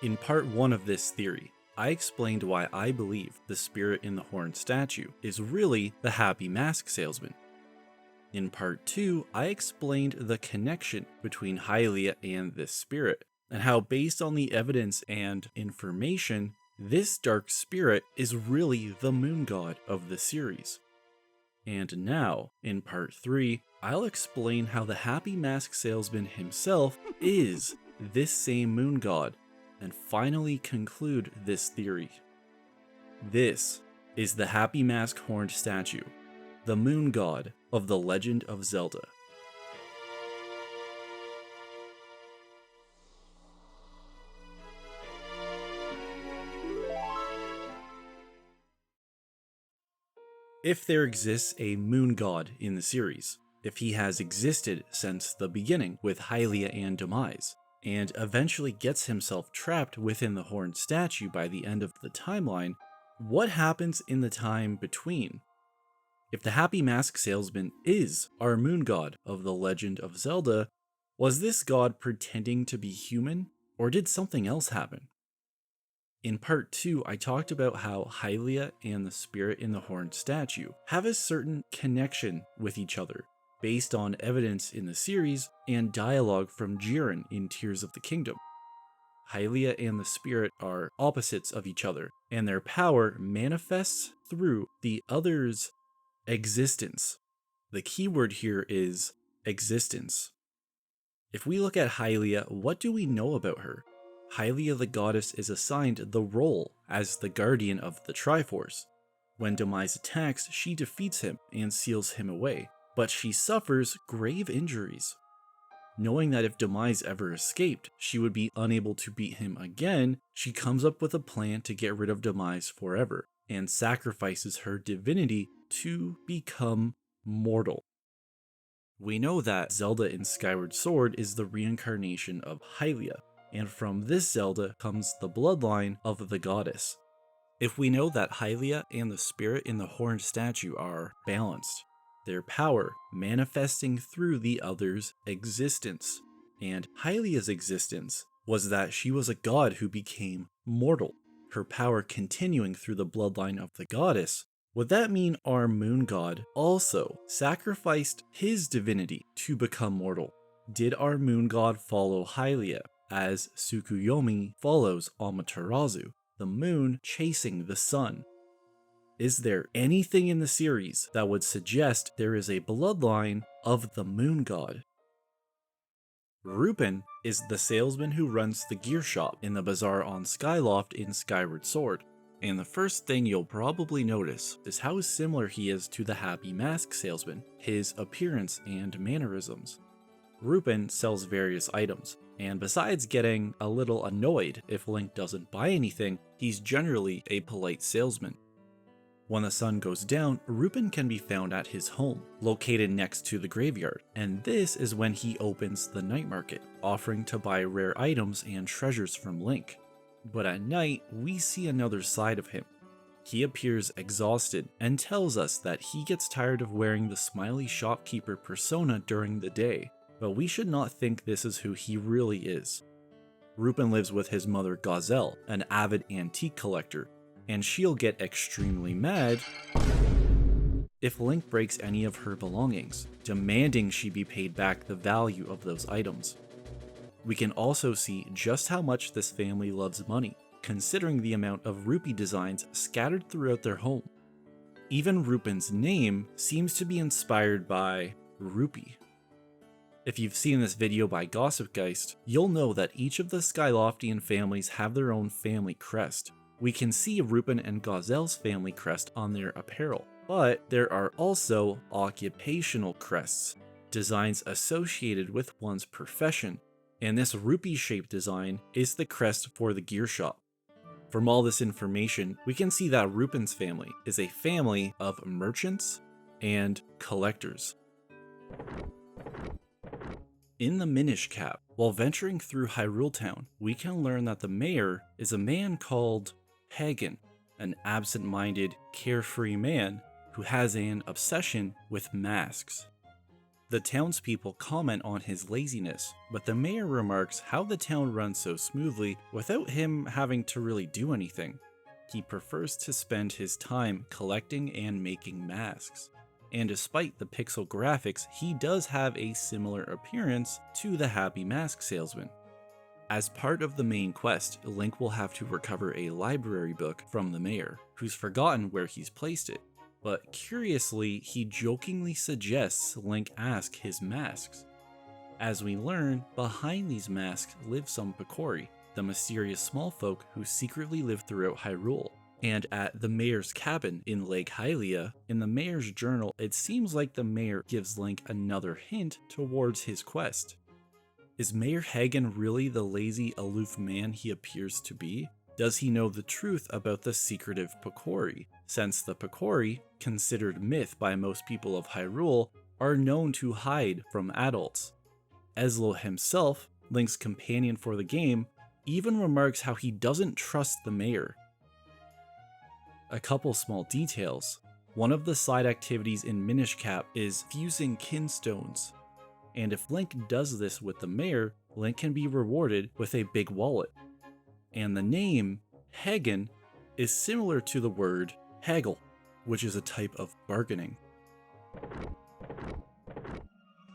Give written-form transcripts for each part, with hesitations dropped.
In part 1 of this theory, I explained why I believe the spirit in the horned statue is really the happy mask salesman. In part 2, I explained the connection between Hylia and this spirit, and how based on the evidence and information, this dark spirit is really the moon god of the series. And now, in part 3, I'll explain how the happy mask salesman himself is this same moon god, and finally conclude this theory. This is the happy mask horned statue, the moon god of the Legend of Zelda. If there exists a moon god in the series, if he has existed since the beginning with Hylia and Demise, and eventually gets himself trapped within the horned statue by the end of the timeline, what happens in the time between? If the happy mask salesman is our moon god of the Legend of Zelda, was this god pretending to be human, or did something else happen? In part 2, I talked about how Hylia and the spirit in the horned statue have a certain connection with each other, based on evidence in the series and dialogue from Jiren in Tears of the Kingdom. Hylia and the spirit are opposites of each other, and their power manifests through the other's existence. The keyword here is existence. If we look at Hylia, what do we know about her? Hylia the goddess is assigned the role as the guardian of the Triforce. When Demise attacks, she defeats him and seals him away, but she suffers grave injuries. Knowing that if Demise ever escaped, she would be unable to beat him again, she comes up with a plan to get rid of Demise forever, and sacrifices her divinity to become mortal. We know that Zelda in Skyward Sword is the reincarnation of Hylia, and from this Zelda comes the bloodline of the goddess. If we know that Hylia and the spirit in the horned statue are balanced, their power manifesting through the other's existence, and Hylia's existence was that she was a god who became mortal, her power continuing through the bloodline of the goddess, would that mean our moon god also sacrificed his divinity to become mortal? Did our moon god follow Hylia, as Tsukuyomi follows Amaterasu, the moon chasing the sun? Is there anything in the series that would suggest there is a bloodline of the moon god? Rupin is the salesman who runs the gear shop in the bazaar on Skyloft in Skyward Sword, and the first thing you'll probably notice is how similar he is to the happy mask salesman, his appearance and mannerisms. Rupin sells various items, and besides getting a little annoyed if Link doesn't buy anything, he's generally a polite salesman. When the sun goes down, Rupin can be found at his home, located next to the graveyard, and this is when he opens the night market, offering to buy rare items and treasures from Link. But at night, we see another side of him. He appears exhausted and tells us that he gets tired of wearing the smiley shopkeeper persona during the day, but we should not think this is who he really is. Rupin lives with his mother Gazelle, an avid antique collector, and she'll get extremely mad if Link breaks any of her belongings, demanding she be paid back the value of those items. We can also see just how much this family loves money, considering the amount of rupee designs scattered throughout their home. Even Rupin's name seems to be inspired by rupee. If you've seen this video by Gossipgeist, you'll know that each of the Skyloftian families have their own family crest. We can see Rupin and Gazelle's family crest on their apparel, but there are also occupational crests, designs associated with one's profession, and this rupee-shaped design is the crest for the gear shop. From all this information, we can see that Rupin's family is a family of merchants and collectors. In the Minish cap, while venturing through Hyrule Town, we can learn that the mayor is a man called Hagen, an absent-minded, carefree man who has an obsession with masks. The townspeople comment on his laziness, but the mayor remarks how the town runs so smoothly without him having to really do anything. He prefers to spend his time collecting and making masks. And despite the pixel graphics, he does have a similar appearance to the Happy Mask Salesman. As part of the main quest, Link will have to recover a library book from the mayor, who's forgotten where he's placed it. But curiously, he jokingly suggests Link ask his masks. As we learn, behind these masks live some Picori, the mysterious small folk who secretly live throughout Hyrule. And at the mayor's cabin in Lake Hylia, in the mayor's journal, it seems like the mayor gives Link another hint towards his quest. Is Mayor Hagen really the lazy, aloof man he appears to be? Does he know the truth about the secretive Picori, since the Picori, considered myth by most people of Hyrule, are known to hide from adults? Ezlo himself, Link's companion for the game, even remarks how he doesn't trust the mayor. A couple small details. One of the side activities in Minish Cap is fusing kinstones, and if Link does this with the mayor, Link can be rewarded with a big wallet. And the name, Hagen, is similar to the word haggle, which is a type of bargaining.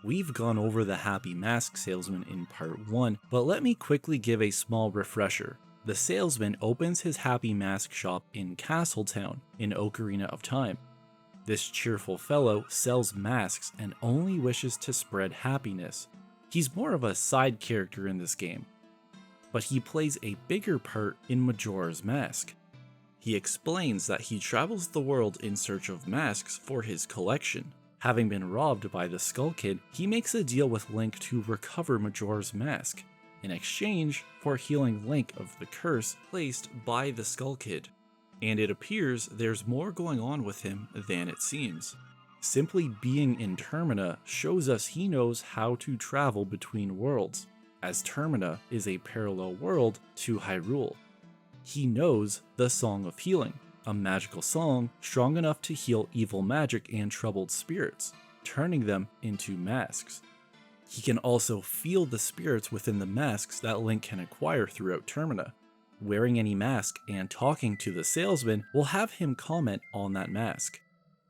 We've gone over the Happy Mask Salesman in part 1, but let me quickly give a small refresher. The salesman opens his Happy Mask shop in Castletown in Ocarina of Time. This cheerful fellow sells masks and only wishes to spread happiness. He's more of a side character in this game, but he plays a bigger part in Majora's Mask. He explains that he travels the world in search of masks for his collection. Having been robbed by the Skull Kid, he makes a deal with Link to recover Majora's Mask, in exchange for healing Link of the curse placed by the Skull Kid. And it appears there's more going on with him than it seems. Simply being in Termina shows us he knows how to travel between worlds, as Termina is a parallel world to Hyrule. He knows the Song of Healing, a magical song strong enough to heal evil magic and troubled spirits, turning them into masks. He can also feel the spirits within the masks that Link can acquire throughout Termina. Wearing any mask and talking to the salesman will have him comment on that mask.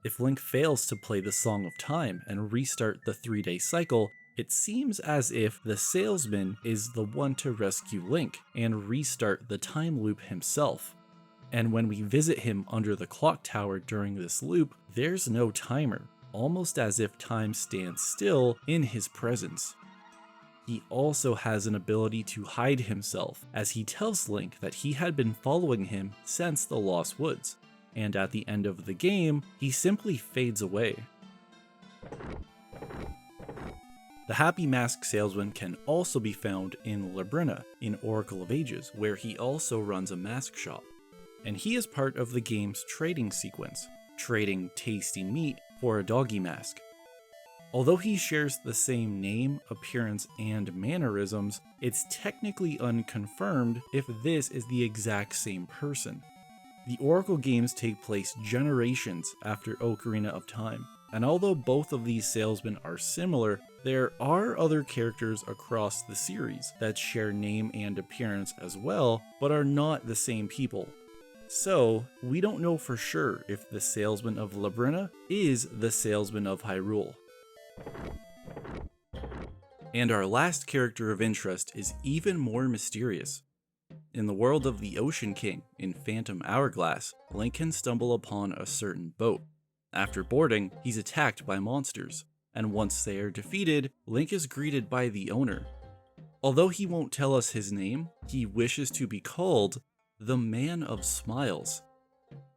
If Link fails to play the Song of Time and restart the 3-day cycle, it seems as if the salesman is the one to rescue Link and restart the time loop himself. And when we visit him under the clock tower during this loop, there's no timer, almost as if time stands still in his presence. He also has an ability to hide himself, as he tells Link that he had been following him since the Lost Woods, and at the end of the game, he simply fades away. The Happy Mask Salesman can also be found in Labrina in Oracle of Ages, where he also runs a mask shop. And he is part of the game's trading sequence, trading tasty meat for a doggy mask. Although he shares the same name, appearance, and mannerisms, it's technically unconfirmed if this is the exact same person. The Oracle games take place generations after Ocarina of Time, and although both of these salesmen are similar, there are other characters across the series that share name and appearance as well, but are not the same people. So, we don't know for sure if the salesman of Labrina is the salesman of Hyrule. And our last character of interest is even more mysterious. In the world of the Ocean King, in Phantom Hourglass, Link can stumble upon a certain boat. After boarding, he's attacked by monsters, and once they are defeated, Link is greeted by the owner. Although he won't tell us his name, he wishes to be called the Man of Smiles.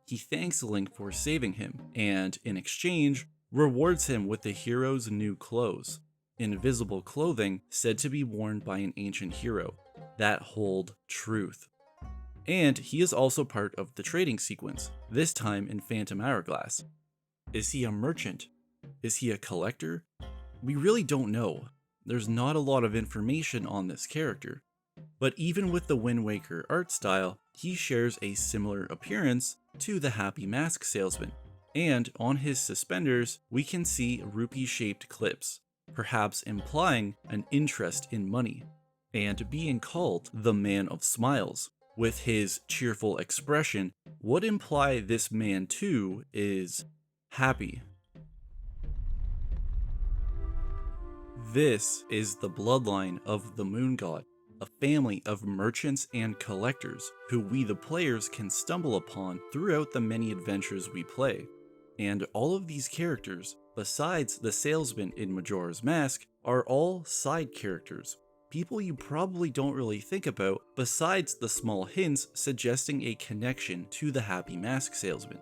He thanks Link for saving him, and in exchange, rewards him with the hero's new clothes, invisible clothing said to be worn by an ancient hero that hold truth. And he is also part of the trading sequence, this time in Phantom Hourglass. Is he a merchant? Is he a collector? We really don't know. There's not a lot of information on this character. But even with the Wind Waker art style, he shares a similar appearance to the Happy Mask Salesman. And on his suspenders, we can see rupee-shaped clips. perhaps implying an interest in money, and being called the Man of Smiles, with his cheerful expression, would imply this man too is happy. This is the bloodline of the Moon God, a family of merchants and collectors who we the players can stumble upon throughout the many adventures we play. And all of these characters, besides the salesman in Majora's Mask, are all side characters. People you probably don't really think about besides the small hints suggesting a connection to the Happy Mask Salesman.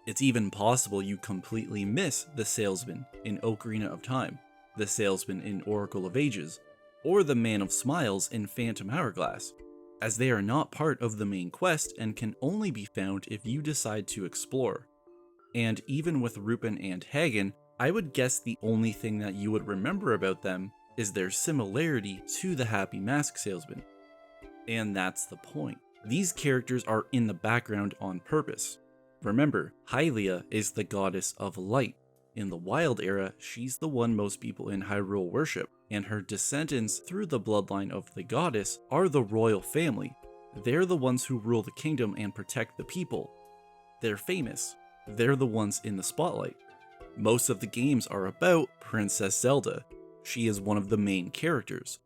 It's even possible you completely miss the salesman in Ocarina of Time, the salesman in Oracle of Ages, or the Man of Smiles in Phantom Hourglass, as they are not part of the main quest and can only be found if you decide to explore. And even with Rupin and Hagen, I would guess the only thing that you would remember about them is their similarity to the Happy Mask Salesman. And that's the point. These characters are in the background on purpose. Remember, Hylia is the goddess of light. In the Wild era, she's the one most people in Hyrule worship, and her descendants through the bloodline of the goddess are the royal family. They're the ones who rule the kingdom and protect the people. They're famous. They're the ones in the spotlight. Most of the games are about Princess Zelda. She is one of the main characters.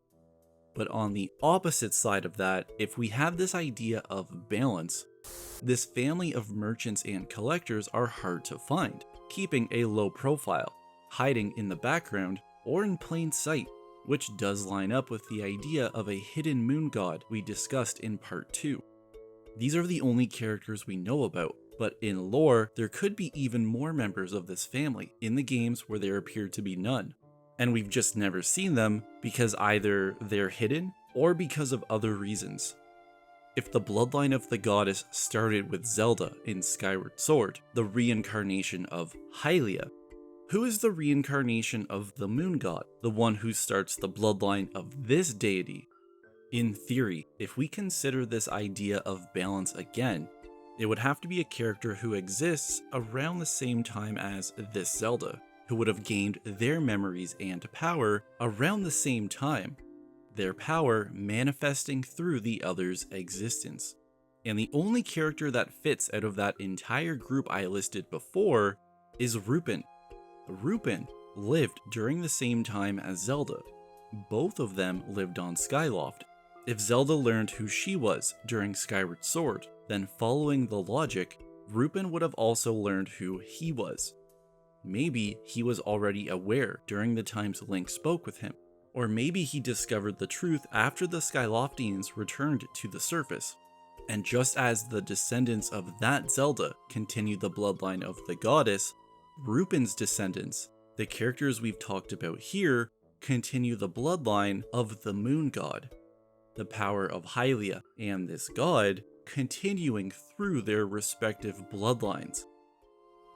But on the opposite side of that, if we have this idea of balance, this family of merchants and collectors are hard to find, keeping a low profile, hiding in the background, or in plain sight, which does line up with the idea of a hidden moon god we discussed in part 2. These are the only characters we know about, but in lore, there could be even more members of this family in the games where there appear to be none. And we've just never seen them because either they're hidden or because of other reasons. If the bloodline of the goddess started with Zelda in Skyward Sword, the reincarnation of Hylia, who is the reincarnation of the moon god, the one who starts the bloodline of this deity? In theory, if we consider this idea of balance again, it would have to be a character who exists around the same time as this Zelda, who would have gained their memories and power around the same time, their power manifesting through the other's existence. And the only character that fits out of that entire group I listed before is Rupin. Rupin lived during the same time as Zelda. Both of them lived on Skyloft. If Zelda learned who she was during Skyward Sword, then following the logic, Rupin would have also learned who he was. Maybe he was already aware during the times Link spoke with him, or maybe he discovered the truth after the Skyloftians returned to the surface. And just as the descendants of that Zelda continue the bloodline of the goddess, Rupin's descendants, the characters we've talked about here, continue the bloodline of the moon god. The power of Hylia and this god continuing through their respective bloodlines.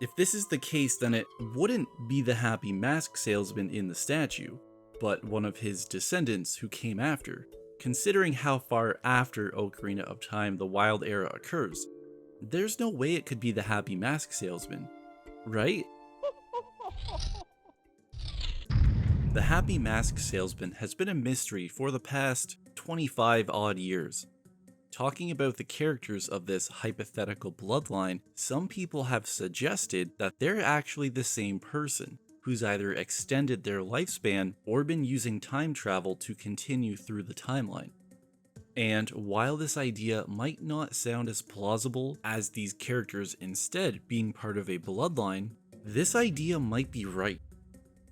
If this is the case, then it wouldn't be the Happy Mask Salesman in the statue, but one of his descendants who came after, considering how far after Ocarina of Time the Wild Era occurs. There's no way it could be the Happy Mask Salesman, right? The Happy Mask Salesman has been a mystery for the past 25 odd years. Talking about the characters of this hypothetical bloodline, some people have suggested that they're actually the same person, who's either extended their lifespan or been using time travel to continue through the timeline. And while this idea might not sound as plausible as these characters instead being part of a bloodline, this idea might be right.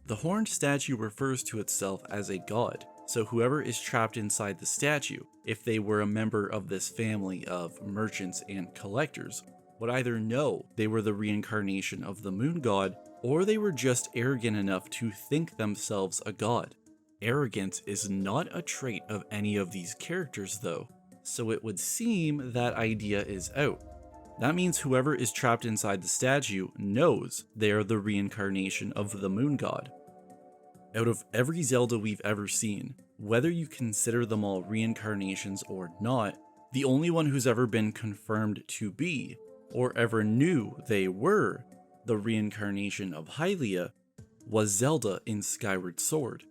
The horned statue refers to itself as a god, so whoever is trapped inside the statue, if they were a member of this family of merchants and collectors, would either know they were the reincarnation of the moon god, or they were just arrogant enough to think themselves a god. Arrogance is not a trait of any of these characters though, so it would seem that idea is out. That means whoever is trapped inside the statue knows they are the reincarnation of the moon god. Out of every Zelda we've ever seen, whether you consider them all reincarnations or not, the only one who's ever been confirmed to be, or ever knew they were, the reincarnation of Hylia was Zelda in Skyward Sword.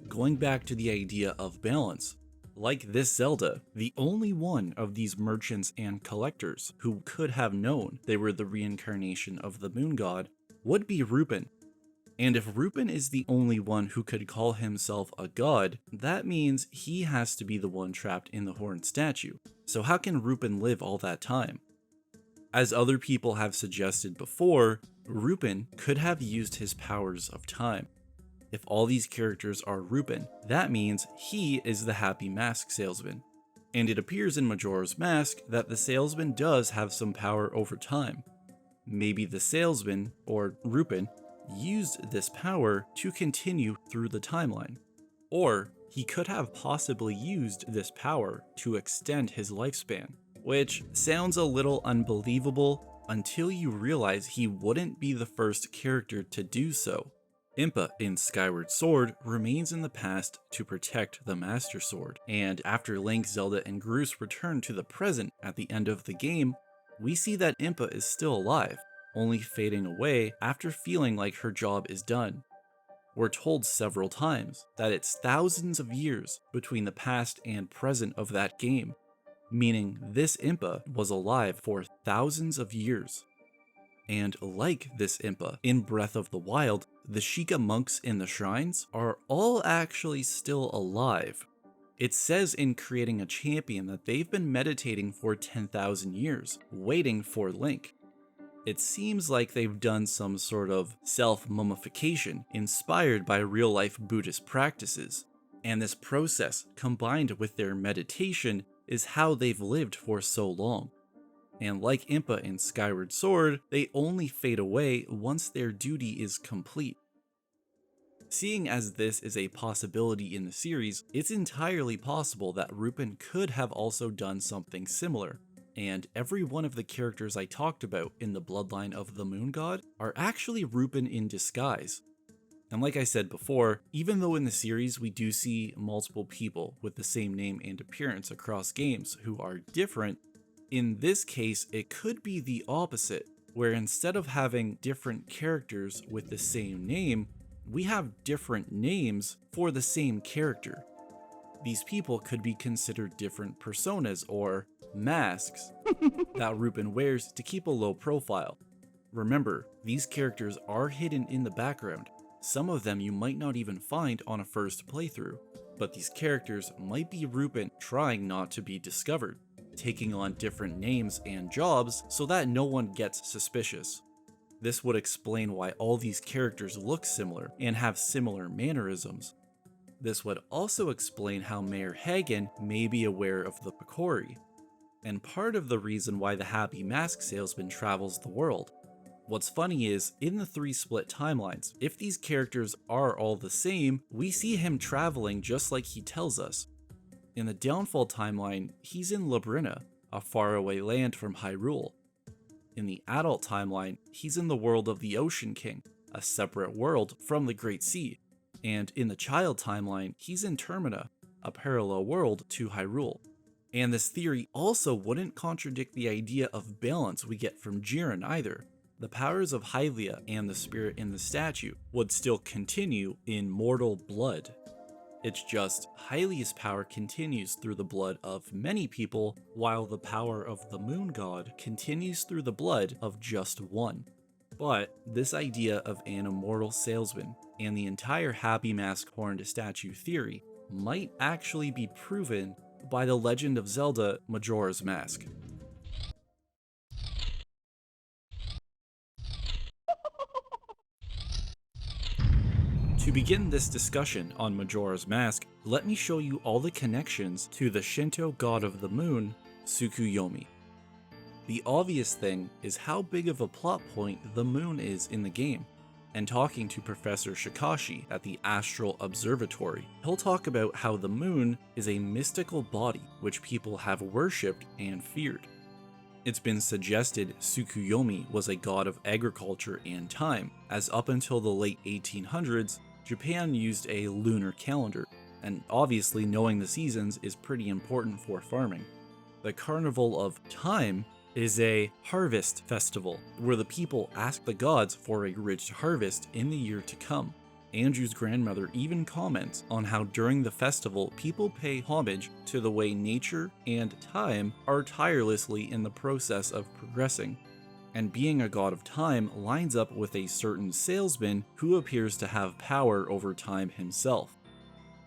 Going back to the idea of balance, like this Zelda, the only one of these merchants and collectors who could have known they were the reincarnation of the moon god would be Rupin. And if Rupin is the only one who could call himself a god, that means he has to be the one trapped in the horned statue. So how can Rupin live all that time? As other people have suggested before, Rupin could have used his powers of time. If all these characters are Rupin, that means he is the happy mask salesman. And it appears in Majora's Mask that the salesman does have some power over time. Maybe the salesman, or Rupin, used this power to continue through the timeline. Or he could have possibly used this power to extend his lifespan, which sounds a little unbelievable until you realize he wouldn't be the first character to do so. Impa in Skyward Sword remains in the past to protect the Master Sword, and after Link, Zelda, and Groose return to the present at the end of the game, we see that Impa is still alive, only fading away after feeling like her job is done. We're told several times that it's thousands of years between the past and present of that game, meaning this Impa was alive for thousands of years. And like this Impa, in Breath of the Wild, the Sheikah monks in the shrines are all actually still alive. It says in creating a champion that they've been meditating for 10,000 years, waiting for Link. It seems like they've done some sort of self-mummification inspired by real-life Buddhist practices, and this process, combined with their meditation, is how they've lived for so long. And like Impa in Skyward Sword, they only fade away once their duty is complete. Seeing as this is a possibility in the series, it's entirely possible that Rupin could have also done something similar, and every one of the characters I talked about in the Bloodline of the Moon God are actually Rupin in disguise. And like I said before, even though in the series we do see multiple people with the same name and appearance across games who are different, in this case it could be the opposite, where instead of having different characters with the same name, we have different names for the same character. These people could be considered different personas or masks that Rupin wears to keep a low profile. Remember, these characters are hidden in the background. Some of them you might not even find on a first playthrough, but these characters might be Rupin trying not to be discovered, taking on different names and jobs so that no one gets suspicious. This would explain why all these characters look similar and have similar mannerisms. This would also explain how Mayor Hagen may be aware of the Picori, and part of the reason why the Happy Mask Salesman travels the world. What's funny is, in the 3 split timelines, if these characters are all the same, we see him traveling just like he tells us. In the Downfall timeline, he's in Labrina, a faraway land from Hyrule. In the Adult timeline, he's in the world of the Ocean King, a separate world from the Great Sea. And in the Child timeline, he's in Termina, a parallel world to Hyrule. And this theory also wouldn't contradict the idea of balance we get from Jiren either. The powers of Hylia and the spirit in the statue would still continue in mortal blood. It's just Hylia's power continues through the blood of many people, while the power of the moon god continues through the blood of just one. But this idea of an immortal salesman and the entire Happy Mask horned statue theory might actually be proven by the Legend of Zelda Majora's Mask. To begin this discussion on Majora's Mask, let me show you all the connections to the Shinto god of the moon, Tsukuyomi. The obvious thing is how big of a plot point the moon is in the game, and talking to Professor Shikashi at the Astral Observatory, he'll talk about how the moon is a mystical body which people have worshipped and feared. It's been suggested Tsukuyomi was a god of agriculture and time, as up until the late 1800s, Japan used a lunar calendar, and obviously knowing the seasons is pretty important for farming. The Carnival of Time is a harvest festival, where the people ask the gods for a rich harvest in the year to come. Andrew's grandmother even comments on how during the festival, people pay homage to the way nature and time are tirelessly in the process of progressing. And being a god of time lines up with a certain salesman who appears to have power over time himself.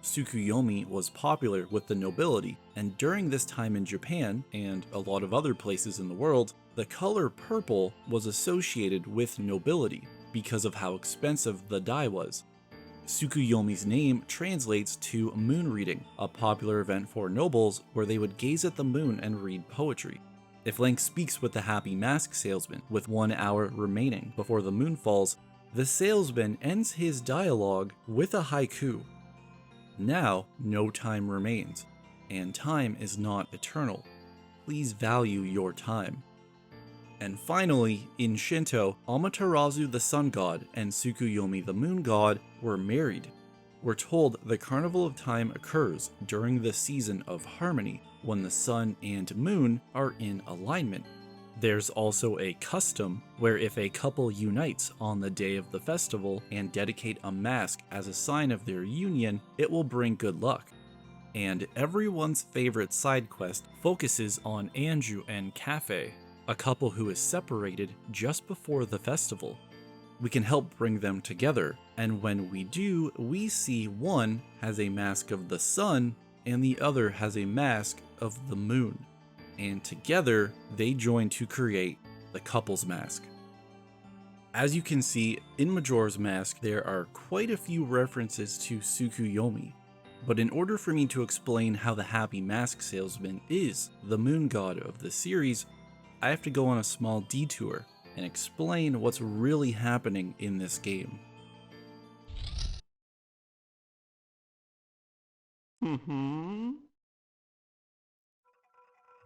Tsukuyomi was popular with the nobility, and during this time in Japan, and a lot of other places in the world, the color purple was associated with nobility because of how expensive the dye was. Tsukuyomi's name translates to moon reading, a popular event for nobles where they would gaze at the moon and read poetry. If Link speaks with the happy mask salesman with 1 hour remaining before the moon falls, the salesman ends his dialogue with a haiku. Now, no time remains, and time is not eternal. Please value your time. And finally, in Shinto, Amaterasu the sun god and Tsukuyomi the moon god were married. We're told the Carnival of Time occurs during the season of harmony, when the sun and moon are in alignment. There's also a custom where if a couple unites on the day of the festival and dedicate a mask as a sign of their union, it will bring good luck. And everyone's favorite side quest focuses on Anju and Cafe, a couple who is separated just before the festival. We can help bring them together, and when we do, we see one has a mask of the sun and the other has a mask of the moon. And together, they join to create the couple's mask. As you can see, in Majora's Mask, there are quite a few references to Tsukuyomi, but in order for me to explain how the Happy Mask Salesman is the moon god of the series, I have to go on a small detour and explain what's really happening in this game.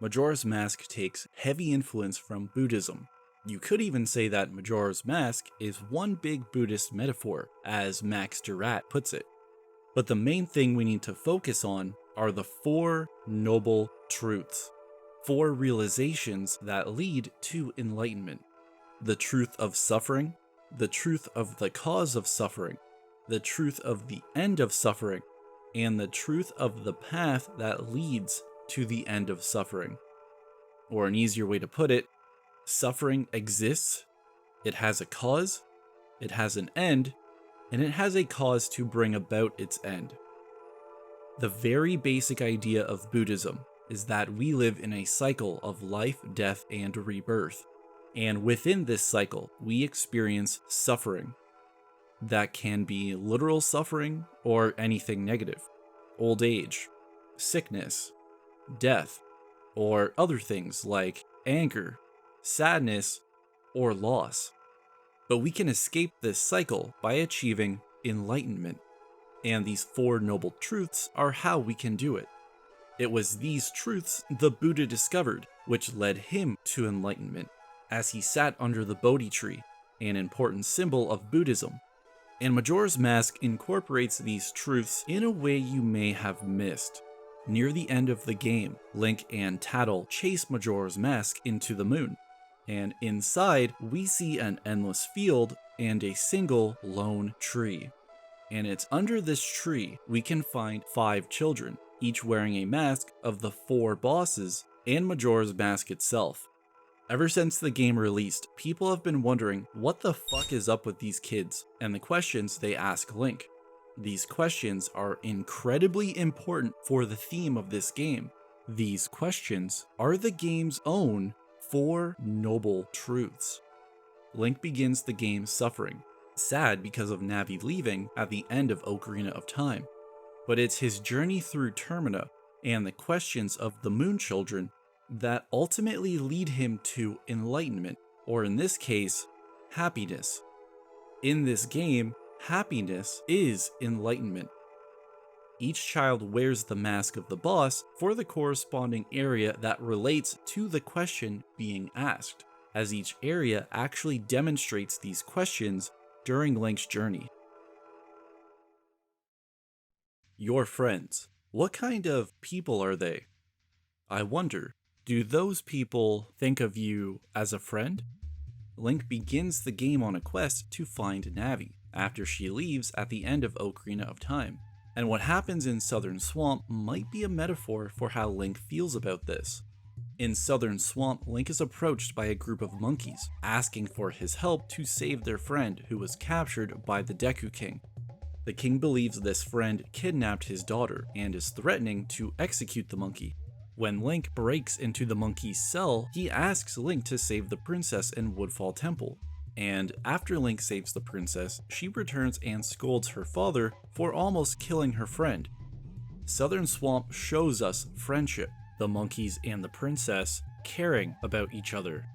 Majora's Mask takes heavy influence from Buddhism. You could even say that Majora's Mask is one big Buddhist metaphor, as Max Durat puts it. But the main thing we need to focus on are the 4 noble truths. 4 realizations that lead to enlightenment. The truth of suffering, the truth of the cause of suffering, the truth of the end of suffering, and the truth of the path that leads to the end of suffering. Or an easier way to put it, suffering exists, it has a cause, it has an end, and it has a cause to bring about its end. The very basic idea of Buddhism is that we live in a cycle of life, death, and rebirth. And within this cycle, we experience suffering. That can be literal suffering or anything negative. Old age, sickness, death, or other things like anger, sadness, or loss. But we can escape this cycle by achieving enlightenment. And these 4 noble truths are how we can do it. It was these truths the Buddha discovered, which led him to enlightenment, as he sat under the Bodhi tree, an important symbol of Buddhism. And Majora's Mask incorporates these truths in a way you may have missed. Near the end of the game, Link and Tattle chase Majora's Mask into the moon, and inside we see an endless field and a single lone tree. And it's under this tree we can find 5 children, each wearing a mask of the 4 bosses and Majora's Mask itself. Ever since the game released, people have been wondering what the fuck is up with these kids, and the questions they ask Link. These questions are incredibly important for the theme of this game. These questions are the game's own 4 noble truths. Link begins the game suffering, sad because of Navi leaving at the end of Ocarina of Time. But it's his journey through Termina and the questions of the Moon Children that ultimately lead him to enlightenment, or in this case, happiness. In this game, happiness is enlightenment. Each child wears the mask of the boss for the corresponding area that relates to the question being asked, as each area actually demonstrates these questions during Link's journey. Your friends, what kind of people are they? I wonder, Do those people think of you as a friend? Link begins the game on a quest to find Navi, after she leaves at the end of Ocarina of Time. And what happens in Southern Swamp might be a metaphor for how Link feels about this. In Southern Swamp, Link is approached by a group of monkeys, asking for his help to save their friend who was captured by the Deku King. The king believes this friend kidnapped his daughter and is threatening to execute the monkey. When Link breaks into the monkey's cell, he asks Link to save the princess in Woodfall Temple. And after Link saves the princess, she returns and scolds her father for almost killing her friend. Southern Swamp shows us friendship, the monkeys and the princess caring about each other.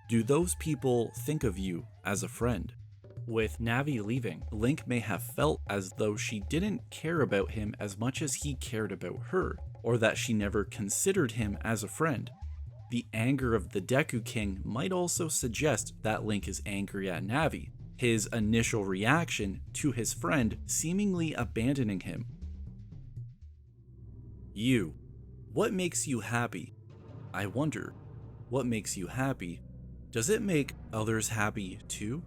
Do those people think of you as a friend? With Navi leaving, Link may have felt as though she didn't care about him as much as he cared about her, or that she never considered him as a friend. The anger of the Deku King might also suggest that Link is angry at Navi, his initial reaction to his friend seemingly abandoning him. You. What makes you happy? I wonder, what makes you happy? Does it make others happy too?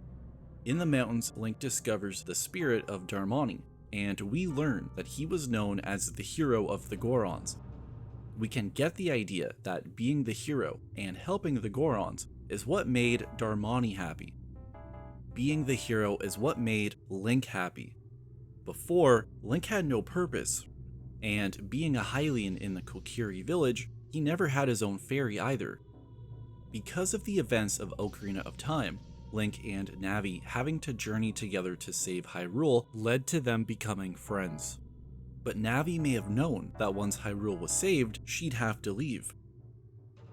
In the mountains, Link discovers the spirit of Darmani, and we learn that he was known as the hero of the Gorons. We can get the idea that being the hero and helping the Gorons is what made Darmani happy. Being the hero is what made Link happy. Before, Link had no purpose, and being a Hylian in the Kokiri village, he never had his own fairy either. Because of the events of Ocarina of Time, Link and Navi having to journey together to save Hyrule led to them becoming friends. But Navi may have known that once Hyrule was saved, she'd have to leave.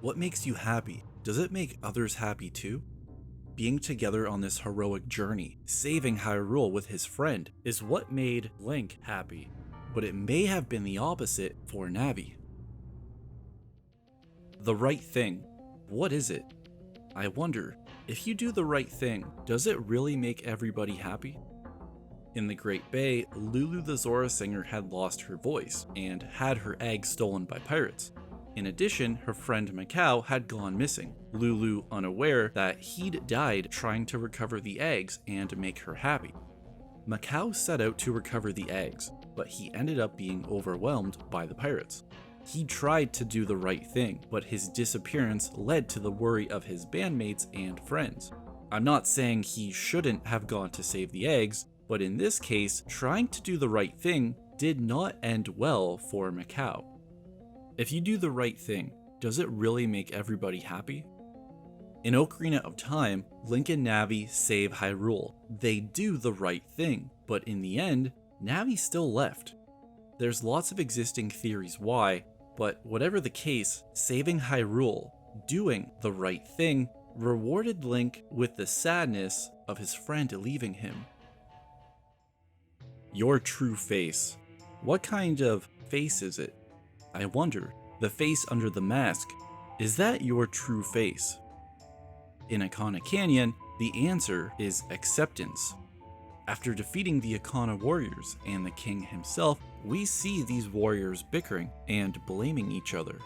What makes you happy? Does it make others happy too? Being together on this heroic journey, saving Hyrule with his friend, is what made Link happy. But it may have been the opposite for Navi. The right thing. What is it? I wonder, if you do the right thing, does it really make everybody happy? In the Great Bay, Lulu the Zora singer had lost her voice and had her eggs stolen by pirates. In addition, her friend Macau had gone missing, Lulu unaware that he'd died trying to recover the eggs and make her happy. Macau set out to recover the eggs, but he ended up being overwhelmed by the pirates. He tried to do the right thing, but his disappearance led to the worry of his bandmates and friends. I'm not saying he shouldn't have gone to save the eggs, but in this case, trying to do the right thing did not end well for Macau. If you do the right thing, does it really make everybody happy? In Ocarina of Time, Link and Navi save Hyrule. They do the right thing, but in the end, Navi still left. There's lots of existing theories why, but whatever the case, saving Hyrule, doing the right thing, rewarded Link with the sadness of his friend leaving him. Your true face. What kind of face is it? I wonder, the face under the mask, is that your true face? In Ikana Canyon, the answer is acceptance. After defeating the Ikana warriors and the king himself, we see these warriors bickering and blaming each other.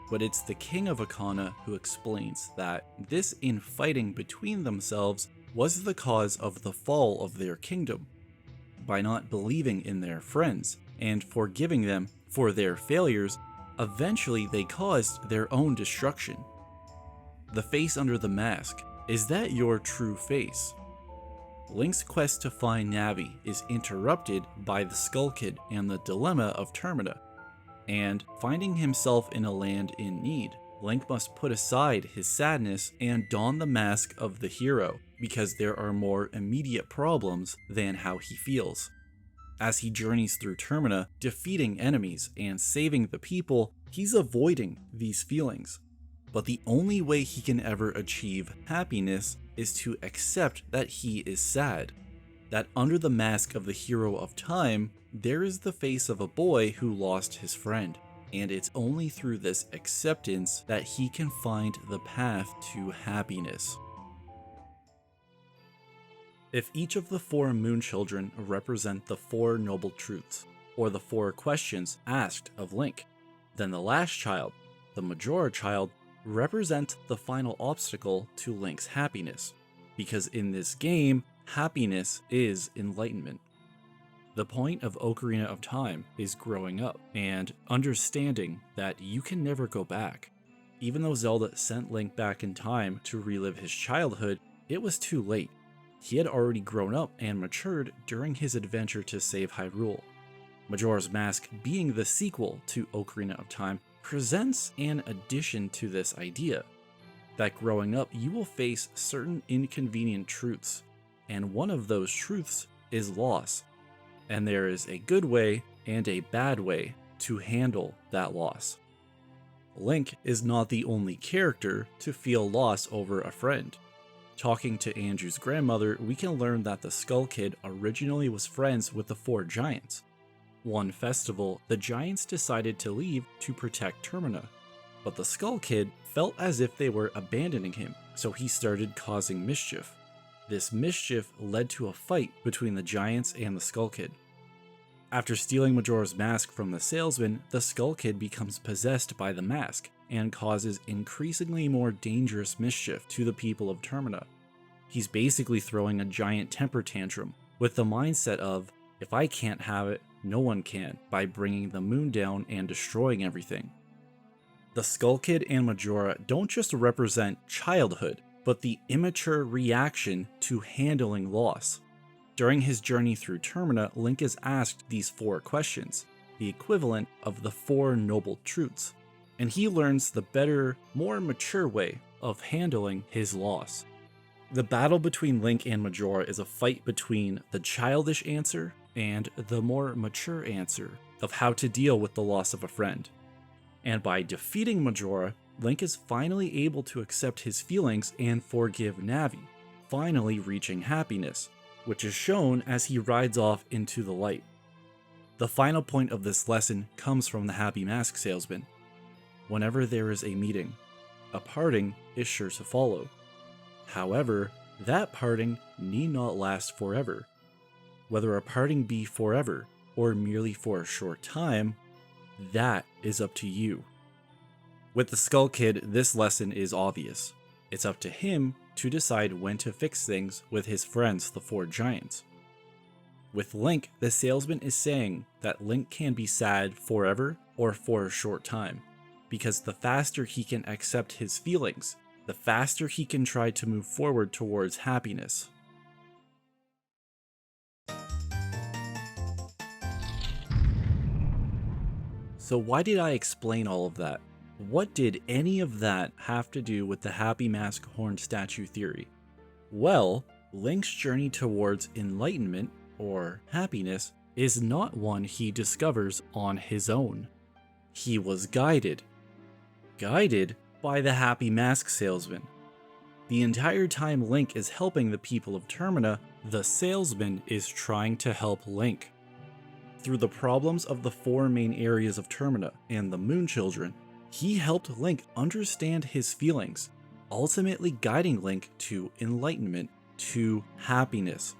But it's the king of Ikana who explains that this infighting between themselves was the cause of the fall of their kingdom. By not believing in their friends and forgiving them for their failures, eventually they caused their own destruction. The face under the mask, is that your true face? Link's quest to find Navi is interrupted by the Skull Kid and the dilemma of Termina, and finding himself in a land in need, Link must put aside his sadness and don the mask of the hero, because there are more immediate problems than how he feels. As he journeys through Termina, defeating enemies and saving the people, he's avoiding these feelings. But the only way he can ever achieve happiness is to accept that he is sad. That under the mask of the hero of time, there is the face of a boy who lost his friend. And it's only through this acceptance that he can find the path to happiness. If each of the 4 moon children represent the 4 noble truths, or the 4 questions asked of Link, then the last child, the Majora child, represent the final obstacle to Link's happiness, because in this game, happiness is enlightenment. The point of Ocarina of Time is growing up and understanding that you can never go back. Even though Zelda sent Link back in time to relive his childhood, it was too late. He had already grown up and matured during his adventure to save Hyrule. Majora's Mask, being the sequel to Ocarina of Time, presents an addition to this idea, that growing up you will face certain inconvenient truths, and one of those truths is loss, and there is a good way and a bad way to handle that loss. Link is not the only character to feel loss over a friend. Talking to Andrew's grandmother, we can learn that the Skull Kid originally was friends with the 4 giants. One festival, the giants decided to leave to protect Termina, but the Skull Kid felt as if they were abandoning him, so he started causing mischief. This mischief led to a fight between the giants and the Skull Kid. After stealing Majora's Mask from the salesman, the Skull Kid becomes possessed by the mask and causes increasingly more dangerous mischief to the people of Termina. He's basically throwing a giant temper tantrum with the mindset of, if I can't have it, no one can, by bringing the moon down and destroying everything. The Skull Kid and Majora don't just represent childhood, but the immature reaction to handling loss. During his journey through Termina, Link is asked these 4 questions, the equivalent of the 4 noble truths, and he learns the better, more mature way of handling his loss. The battle between Link and Majora is a fight between the childish answer and the more mature answer of how to deal with the loss of a friend. And by defeating Majora, Link is finally able to accept his feelings and forgive Navi, finally reaching happiness, which is shown as he rides off into the light. The final point of this lesson comes from the Happy Mask Salesman. Whenever there is a meeting, a parting is sure to follow. However, that parting need not last forever. Whether a parting be forever or merely for a short time, that is up to you. With the Skull Kid, this lesson is obvious. It's up to him to decide when to fix things with his friends, the 4 giants. With Link, the salesman is saying that Link can be sad forever or for a short time, because the faster he can accept his feelings, the faster he can try to move forward towards happiness. So why did I explain all of that? What did any of that have to do with the Happy Mask Horn statue theory? Well, Link's journey towards enlightenment, or happiness, is not one he discovers on his own. He was guided. Guided by the Happy Mask Salesman. The entire time Link is helping the people of Termina, the salesman is trying to help Link. Through the problems of the 4 main areas of Termina and the Moon Children, he helped Link understand his feelings, ultimately guiding Link to enlightenment, to happiness.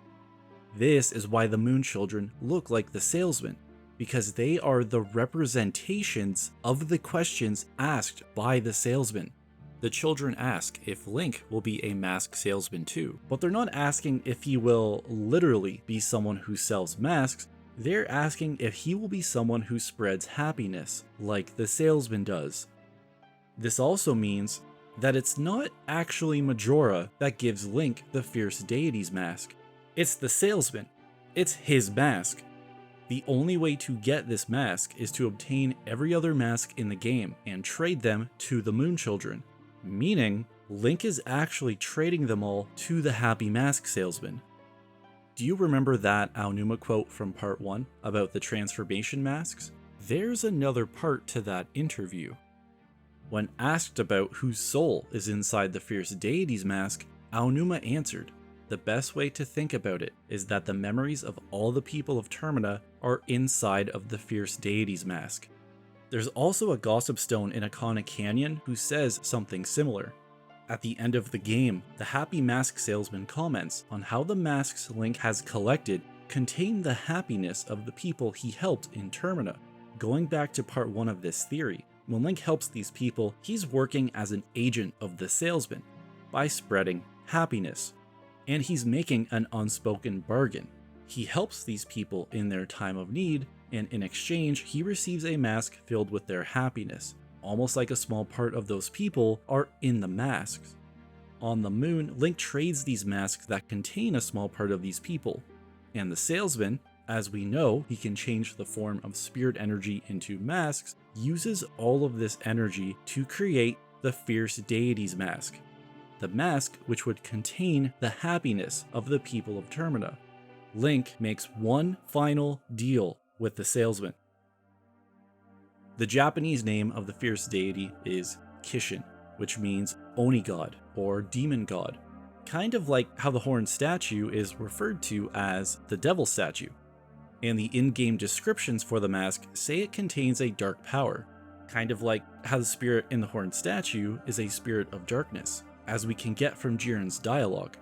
This is why the Moon Children look like the salesman, because they are the representations of the questions asked by the salesman. The children ask if Link will be a mask salesman too, but they're not asking if he will literally be someone who sells masks. They're asking if he will be someone who spreads happiness, like the salesman does. This also means that it's not actually Majora that gives Link the Fierce Deity's mask. It's the salesman. It's his mask. The only way to get this mask is to obtain every other mask in the game and trade them to the Moon Children, meaning Link is actually trading them all to the Happy Mask Salesman. Do you remember that Aonuma quote from part 1 about the transformation masks? There's another part to that interview. When asked about whose soul is inside the Fierce Deity's mask, Aonuma answered, "The best way to think about it is that the memories of all the people of Termina are inside of the Fierce Deity's mask." There's also a gossip stone in Akana Canyon who says something similar. At the end of the game, the Happy Mask Salesman comments on how the masks Link has collected contain the happiness of the people he helped in Termina. Going back to part 1 of this theory, When Link helps these people, he's working as an agent of the salesman by spreading happiness, and he's making an unspoken bargain. He helps these people in their time of need, and in exchange, he receives a mask filled with their happiness, almost like a small part of those people are in the masks. On the moon, Link trades these masks that contain a small part of these people, and the salesman, as we know, he can change the form of spirit energy into masks, uses all of this energy to create the Fierce Deity's mask. The mask which would contain the happiness of the people of Termina. Link makes one final deal with the salesman. The Japanese name of the Fierce Deity is Kishin, which means Oni God or Demon God, kind of like how the horn statue is referred to as the Devil statue. And the in-game descriptions for the mask say it contains a dark power, kind of like how the spirit in the horn statue is a spirit of darkness, as we can get from Jiren's dialogue.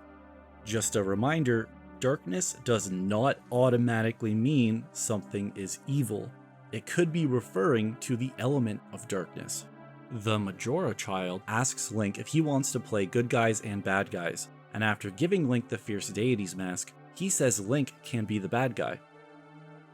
Just a reminder, darkness does not automatically mean something is evil. It could be referring to the element of darkness. The Majora child asks Link if he wants to play good guys and bad guys, and after giving Link the Fierce Deity's mask, he says Link can be the bad guy.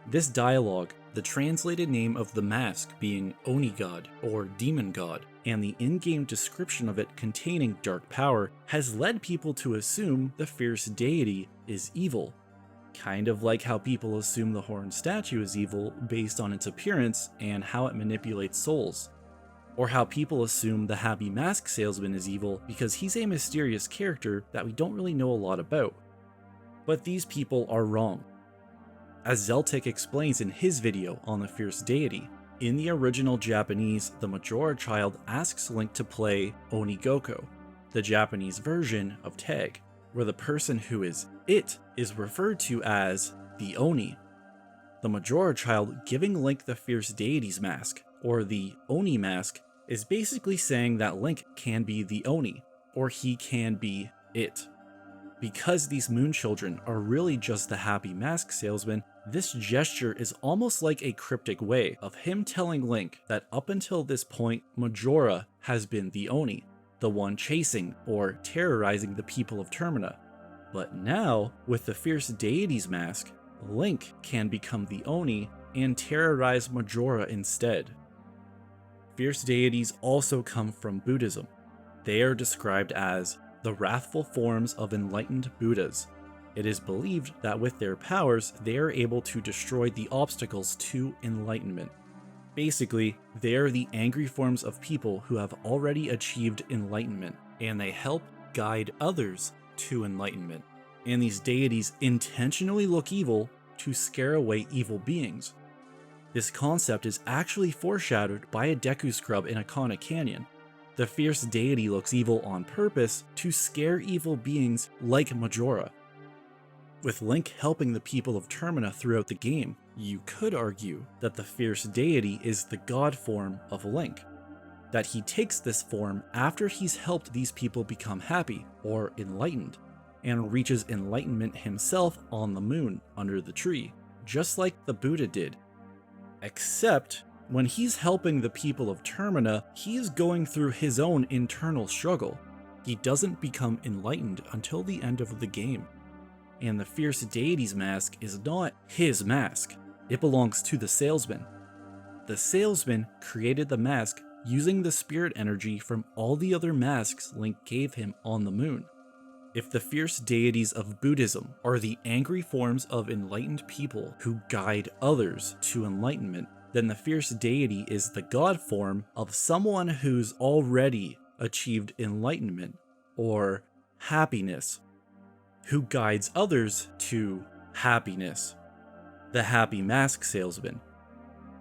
This dialogue, the translated name of the mask being Oni God or Demon God, and the in-game description of it containing dark power, has led people to assume the Fierce Deity is evil. Kind of like how people assume the horn statue is evil based on its appearance and how it manipulates souls. Or how people assume the Happy Mask Salesman is evil because he's a mysterious character that we don't really know a lot about. But these people are wrong. As Zeltic explains in his video on the Fierce Deity, in the original Japanese, the Majora child asks Link to play Onigoko, the Japanese version of tag, where the person who is it is referred to as the Oni. The Majora child giving Link the Fierce Deity's mask, or the Oni mask, is basically saying that Link can be the Oni, or he can be it. Because these moon children are really just the Happy Mask Salesman, this gesture is almost like a cryptic way of him telling Link that up until this point, Majora has been the Oni, the one chasing or terrorizing the people of Termina. But now, with the Fierce Deity's mask, Link can become the Oni and terrorize Majora instead. Fierce Deities also come from Buddhism. They are described as the wrathful forms of enlightened Buddhas. It is believed that with their powers, they are able to destroy the obstacles to enlightenment. Basically, they are the angry forms of people who have already achieved enlightenment, and they help guide others to enlightenment. And these deities intentionally look evil to scare away evil beings. This concept is actually foreshadowed by a Deku Scrub in Akana Canyon. The Fierce Deity looks evil on purpose to scare evil beings like Majora. With Link helping the people of Termina throughout the game, you could argue that the Fierce Deity is the god form of Link. That he takes this form after he's helped these people become happy, or enlightened, and reaches enlightenment himself on the moon under the tree, just like the Buddha did. Except, when he's helping the people of Termina, he is going through his own internal struggle. He doesn't become enlightened until the end of the game. And the Fierce Deity's mask is not his mask. It belongs to the salesman. The salesman created the mask using the spirit energy from all the other masks Link gave him on the moon. If the Fierce Deities of Buddhism are the angry forms of enlightened people who guide others to enlightenment, then the Fierce Deity is the god form of someone who's already achieved enlightenment, or happiness, who guides others to happiness. The Happy Mask Salesman.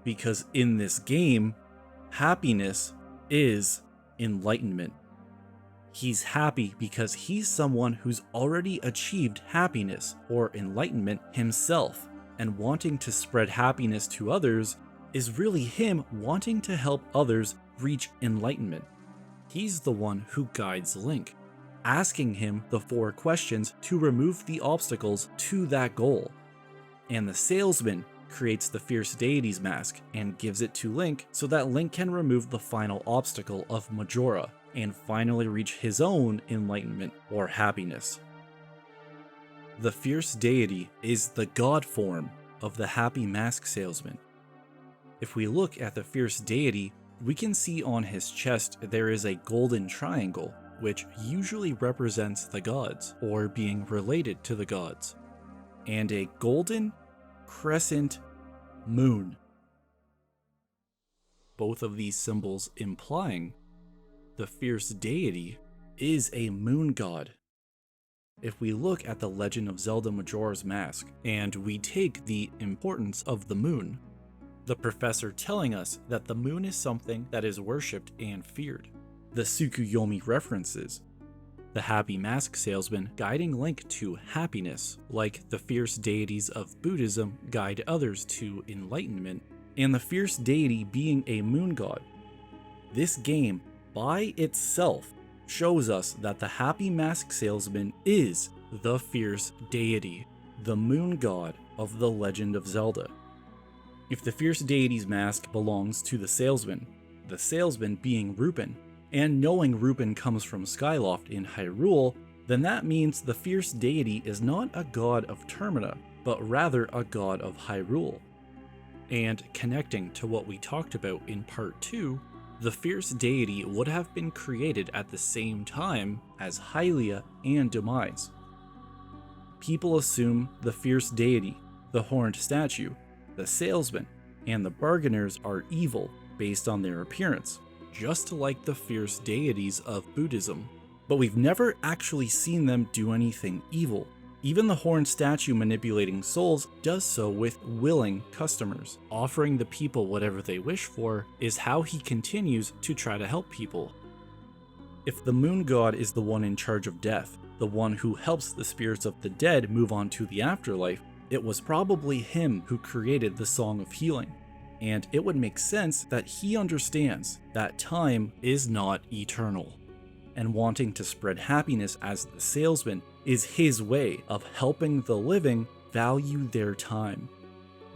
Because in this game, happiness is enlightenment. He's happy because he's someone who's already achieved happiness or enlightenment himself, and wanting to spread happiness to others is really him wanting to help others reach enlightenment. He's the one who guides Link, asking him the 4 questions to remove the obstacles to that goal. And the salesman creates the Fierce Deity's mask and gives it to Link so that Link can remove the final obstacle of Majora and finally reach his own enlightenment or happiness. The Fierce Deity is the god form of the Happy Mask Salesman. If we look at the Fierce Deity, we can see on his chest there is a golden triangle, which usually represents the gods, or being related to the gods, and a golden crescent moon. Both of these symbols implying the Fierce Deity is a moon god. If we look at the Legend of Zelda Majora's Mask, and we take the importance of the moon, the professor telling us that the moon is something that is worshipped and feared, the Tsukuyomi References, the Happy Mask Salesman guiding Link to happiness, like the fierce deities of Buddhism guide others to enlightenment, and the Fierce Deity being a moon god. This game, by itself, shows us that the Happy Mask Salesman is the Fierce Deity, the moon god of the Legend of Zelda. If the Fierce Deity's mask belongs to the salesman being Rupin, and knowing Rupin comes from Skyloft in Hyrule, then that means the Fierce Deity is not a god of Termina, but rather a god of Hyrule. And connecting to what we talked about in part 2, the Fierce Deity would have been created at the same time as Hylia and Demise. People assume the Fierce Deity, the horned statue, the salesman, and the bargainers are evil based on their appearance, just like the fierce deities of Buddhism. But we've never actually seen them do anything evil. Even the horned statue manipulating souls does so with willing customers. Offering the people whatever they wish for is how he continues to try to help people. If the moon god is the one in charge of death, the one who helps the spirits of the dead move on to the afterlife, it was probably him who created the Song of Healing. And it would make sense that he understands that time is not eternal, and wanting to spread happiness as the salesman is his way of helping the living value their time.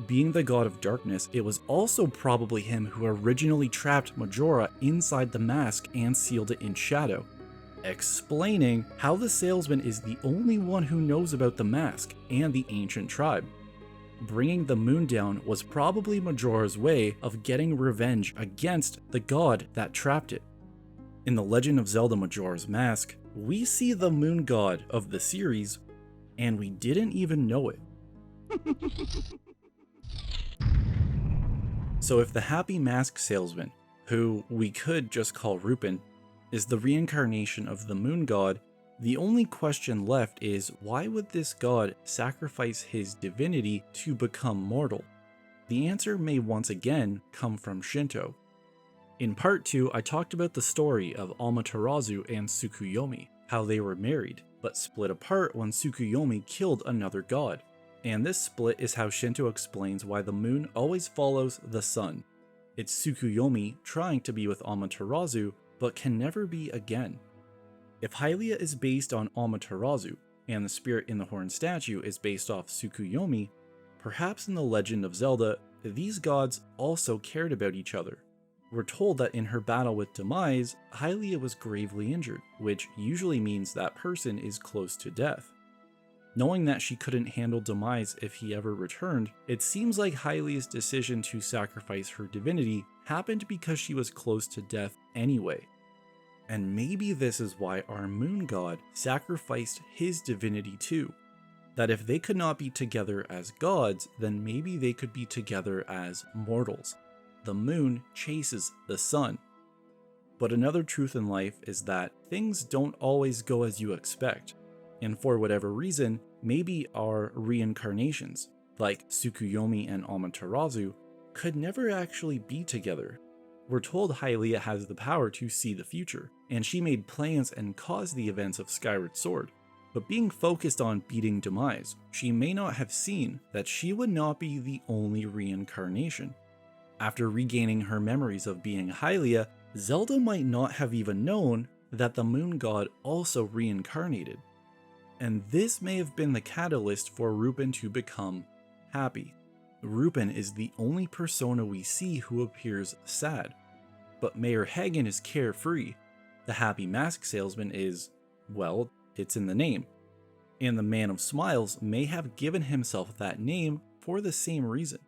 Being the god of darkness, it was also probably him who originally trapped Majora inside the mask and sealed it in shadow, explaining how the salesman is the only one who knows about the mask and the ancient tribe. Bringing the moon down was probably Majora's way of getting revenge against the god that trapped it. In the Legend of Zelda Majora's Mask, we see the moon god of the series, and we didn't even know it. So if the Happy Mask Salesman, who we could just call Rupin, is the reincarnation of the moon god, the only question left is, why would this god sacrifice his divinity to become mortal? The answer may once again come from Shinto. In part 2, I talked about the story of Amaterasu and Tsukuyomi, how they were married, but split apart when Tsukuyomi killed another god. And this split is how Shinto explains why the moon always follows the sun. It's Tsukuyomi trying to be with Amaterasu, but can never be again. If Hylia is based on Amaterasu, and the spirit in the horned statue is based off Tsukuyomi, perhaps in the Legend of Zelda, these gods also cared about each other. We're told that in her battle with Demise, Hylia was gravely injured, which usually means that person is close to death. Knowing that she couldn't handle Demise if he ever returned, it seems like Hylia's decision to sacrifice her divinity happened because she was close to death anyway. And maybe this is why our moon god sacrificed his divinity too. That if they could not be together as gods, then maybe they could be together as mortals. The moon chases the sun. But another truth in life is that things don't always go as you expect. And for whatever reason, maybe our reincarnations, like Tsukuyomi and Amaterasu, could never actually be together. We're told Hylia has the power to see the future, and she made plans and caused the events of Skyward Sword. But being focused on beating Demise, she may not have seen that she would not be the only reincarnation. After regaining her memories of being Hylia, Zelda might not have even known that the moon god also reincarnated. And this may have been the catalyst for Rupin to become happy. Rupin is the only persona we see who appears sad, but Mayor Hagen is carefree. The Happy Mask Salesman is, well, it's in the name. And the Man of Smiles may have given himself that name for the same reason.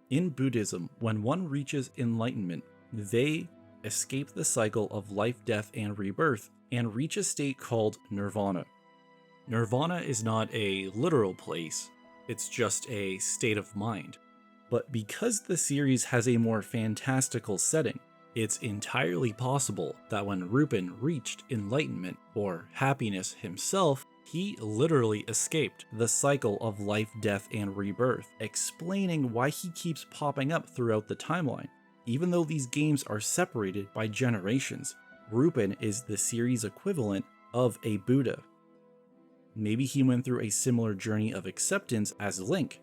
In Buddhism, when one reaches enlightenment, they escape the cycle of life, death, and rebirth and reach a state called nirvana. Nirvana is not a literal place, it's just a state of mind. But because the series has a more fantastical setting, it's entirely possible that when Rupin reached enlightenment or happiness himself, he literally escaped the cycle of life, death, and rebirth, explaining why he keeps popping up throughout the timeline. Even though these games are separated by generations, Rupin is the series equivalent of a Buddha. Maybe he went through a similar journey of acceptance as Link.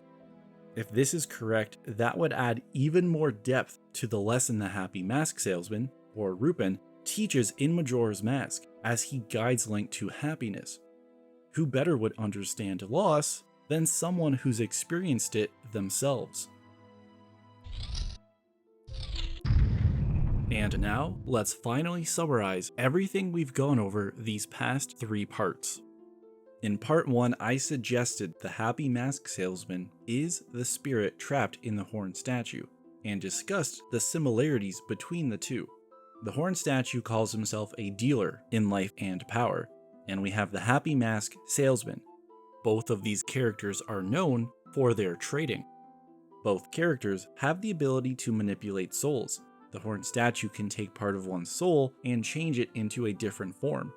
If this is correct, that would add even more depth to the lesson the Happy Mask Salesman, or Rupin, teaches in Majora's Mask as he guides Link to happiness. Who better would understand loss than someone who's experienced it themselves? And now, let's finally summarize everything we've gone over these past 3 parts. In part 1, I suggested the Happy Mask Salesman is the spirit trapped in the horn statue, and discussed the similarities between the two. The horn statue calls himself a dealer in life and power, and we have the Happy Mask Salesman. Both of these characters are known for their trading. Both characters have the ability to manipulate souls. The horn statue can take part of one's soul and change it into a different form.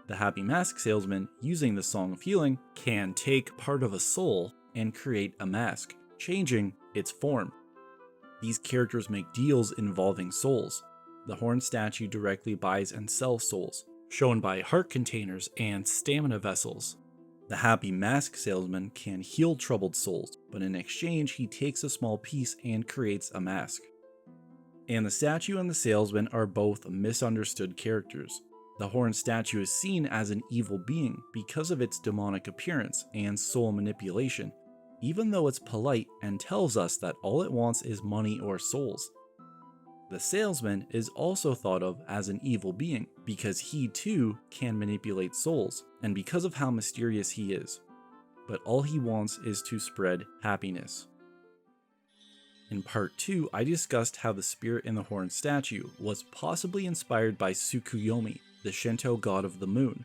The Happy Mask Salesman, using the Song of Healing, can take part of a soul and create a mask, changing its form. These characters make deals involving souls. The horn statue directly buys and sells souls, shown by heart containers and stamina vessels. The Happy Mask Salesman can heal troubled souls, but in exchange he takes a small piece and creates a mask. And the statue and the salesman are both misunderstood characters. The horn statue is seen as an evil being because of its demonic appearance and soul manipulation, even though it's polite and tells us that all it wants is money or souls. The salesman is also thought of as an evil being because he too can manipulate souls, and because of how mysterious he is. But all he wants is to spread happiness. In part 2, I discussed how the spirit in the horn statue was possibly inspired by Tsukuyomi, the Shinto god of the moon,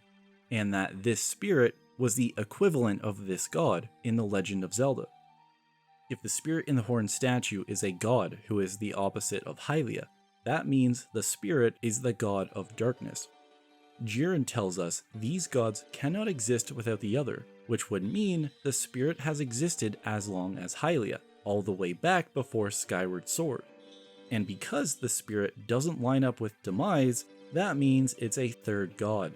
and that this spirit was the equivalent of this god in The Legend of Zelda. If the spirit in the horn statue is a god who is the opposite of Hylia, that means the spirit is the god of darkness. Jiren tells us these gods cannot exist without the other, which would mean the spirit has existed as long as Hylia, all the way back before Skyward Sword. And because the spirit doesn't line up with Demise, that means it's a third god.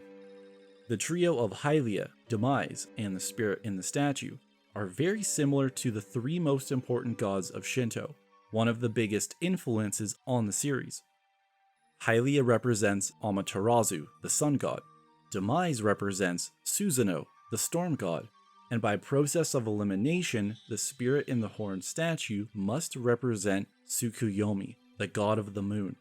The trio of Hylia, Demise, and the spirit in the statue are very similar to the 3 most important gods of Shinto, one of the biggest influences on the series. Hylia represents Amaterasu, the sun god. Demise represents Susanoo, the storm god. And by process of elimination, the spirit in the horn statue must represent Tsukuyomi, the god of the moon.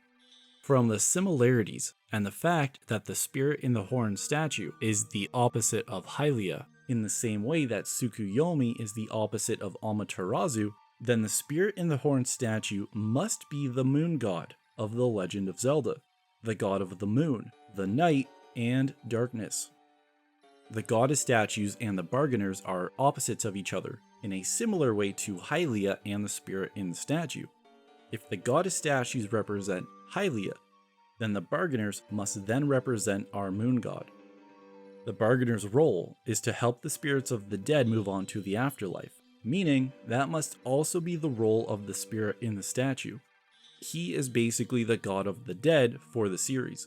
From the similarities and the fact that the spirit in the horn statue is the opposite of Hylia, in the same way that Tsukuyomi is the opposite of Amaterasu, then the spirit in the horn statue must be the moon god of The Legend of Zelda, the god of the moon, the night, and darkness. The goddess statues and the bargainers are opposites of each other, in a similar way to Hylia and the spirit in the statue. If the goddess statues represent Hylia, then the bargainers must then represent our moon god. The bargainer's role is to help the spirits of the dead move on to the afterlife, meaning that must also be the role of the spirit in the statue. He is basically the god of the dead for the series.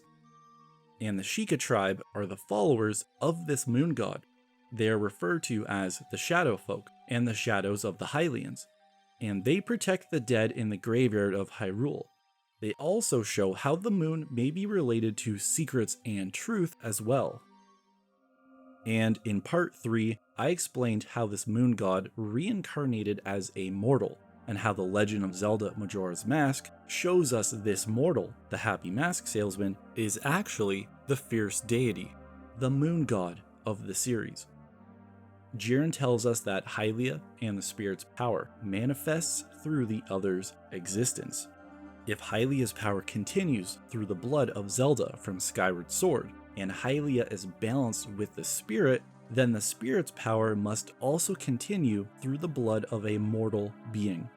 And the Sheikah tribe are the followers of this moon god. They are referred to as the Shadow Folk and the Shadows of the Hylians, and they protect the dead in the graveyard of Hyrule. They also show how the moon may be related to secrets and truth as well. And in part 3, I explained how this moon god reincarnated as a mortal, and how the Legend of Zelda Majora's Mask shows us this mortal, the Happy Mask Salesman, is actually the fierce deity, the moon god of the series. Jiren tells us that Hylia and the spirit's power manifests through the other's existence. If Hylia's power continues through the blood of Zelda from Skyward Sword, and Hylia is balanced with the spirit, then the spirit's power must also continue through the blood of a mortal being.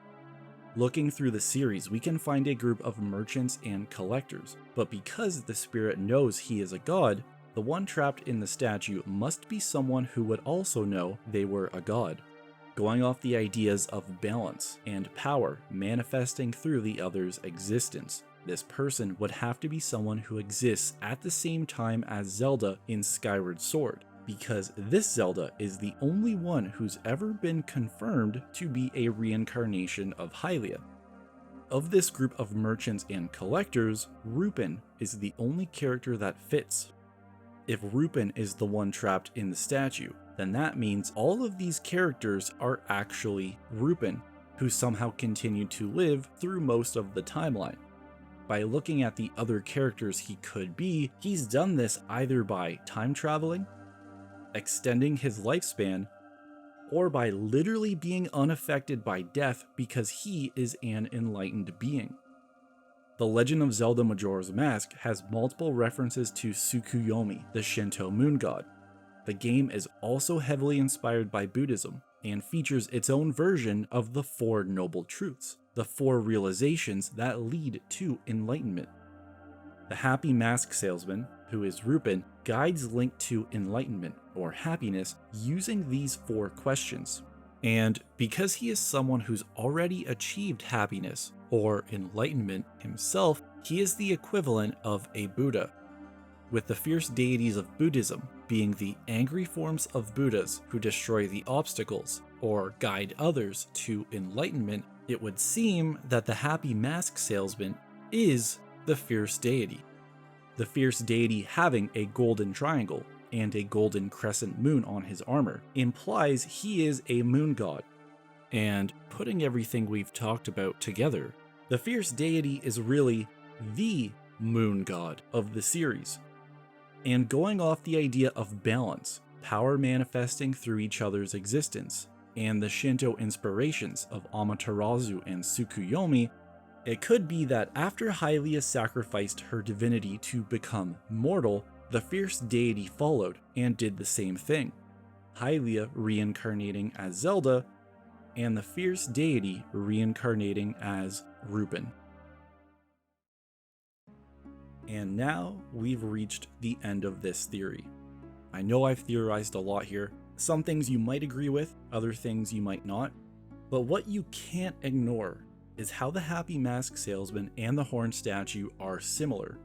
Looking through the series, we can find a group of merchants and collectors, but because the spirit knows he is a god, the one trapped in the statue must be someone who would also know they were a god. Going off the ideas of balance and power manifesting through the other's existence, this person would have to be someone who exists at the same time as Zelda in Skyward Sword, because this Zelda is the only one who's ever been confirmed to be a reincarnation of Hylia. Of this group of merchants and collectors, Rupin is the only character that fits. If Rupin is the one trapped in the statue, then that means all of these characters are actually Rupin, who somehow continued to live through most of the timeline. By looking at the other characters he could be, he's done this either by time traveling, extending his lifespan, or by literally being unaffected by death because he is an enlightened being. The Legend of Zelda Majora's Mask has multiple references to Tsukuyomi, the Shinto moon god. The game is also heavily inspired by Buddhism, and features its own version of the Four Noble Truths, the four realizations that lead to enlightenment. The Happy Mask Salesman, who is Rupin, guides Link to enlightenment, or happiness, using these four questions. And because he is someone who's already achieved happiness, or enlightenment himself, he is the equivalent of a Buddha. With the fierce deities of Buddhism being the angry forms of Buddhas who destroy the obstacles, or guide others to enlightenment, it would seem that the Happy Mask Salesman is the fierce deity. The fierce deity having a golden triangle and a golden crescent moon on his armor implies he is a moon god. And putting everything we've talked about together, the fierce deity is really the moon god of the series. And going off the idea of balance, power manifesting through each other's existence, and the Shinto inspirations of Amaterasu and Tsukuyomi, it could be that after Hylia sacrificed her divinity to become mortal, the fierce deity followed and did the same thing, Hylia reincarnating as Zelda, and the fierce deity reincarnating as Rupin. And now we've reached the end of this theory. I know I've theorized a lot here. Some things you might agree with, other things you might not. But what you can't ignore is how the Happy Mask Salesman and the horn statue are similar.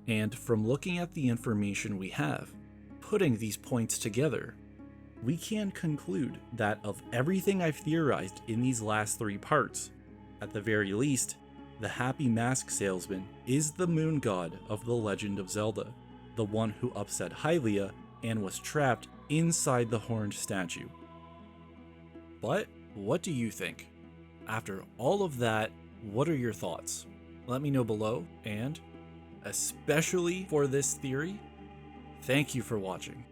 And from looking at the information we have, putting these points together, we can conclude that of everything I've theorized in these last 3 parts, at the very least, the Happy Mask Salesman is the moon god of the Legend of Zelda, the one who upset Hylia and was trapped inside the horned statue. But what do you think? After all of that, what are your thoughts? Let me know below, and especially for this theory, thank you for watching.